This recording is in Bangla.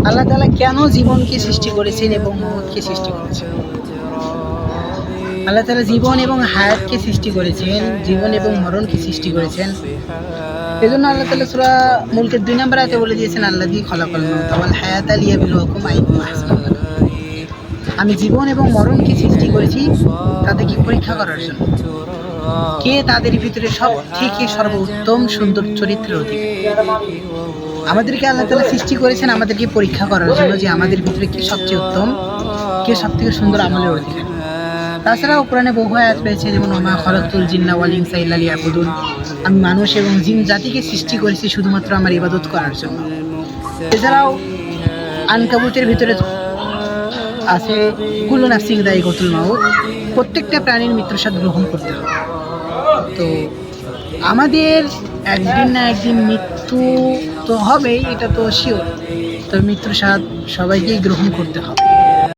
আল্লাহ তাআলা কেন জীবনকে সৃষ্টি করেছেন এবং মওতকে সৃষ্টি করেছেন? আল্লাহ তাআলা জীবন এবং হায়াতকে সৃষ্টি করেছেন, জীবন এবং মরণকে সৃষ্টি করেছেন। এজন্য আল্লাহ তাআলা সূরা মুলকের ২ নম্বর আয়াতে বলে দিয়েছেন, আল্লাযী খালাকাল মাউতা ওয়াল হায়াতা লিয়াবলুয়াকুম আইয়ুকুম আহসানু আমালা। আমি জীবন এবং মরণকে সৃষ্টি করেছি তাদেরকে পরীক্ষা করার জন্য। কে তাদের ভিতরে সবথেকে সর্বোত্তম সুন্দর চরিত্রের অধিকারী। আমাদেরকে আল্লাহ তাআলা সৃষ্টি করেছেন আমাদেরকে পরীক্ষা করার জন্য যে আমাদের ভিতরে কে সবচেয়ে উত্তম, কে সবথেকে সুন্দর আমলের অধিকারী। তাছাড়াও কোরআনে বহু আয়াত রয়েছে, যেমন ওমা খালাকতুল জিন্না ওয়াল ইনসা ইল্লা লিয়াবুদুন। আমি মানুষ এবং জিন জাতিকে সৃষ্টি করেছি শুধুমাত্র আমার ইবাদত করার জন্য। এছাড়াও আনকাবুতের ভিতরে আছে কুল্লু নাফসিন যায়িকাতুল মাউত, প্রত্যেকটা প্রাণীর মৃত্যুর স্বাদ গ্রহণ করতে হবে। তো আমাদের একদিন না একদিন মৃত্যু তো হবেই, এটা তো শিওর। তো মৃত্যুর স্বাদ সবাইকেই গ্রহণ করতে হবে।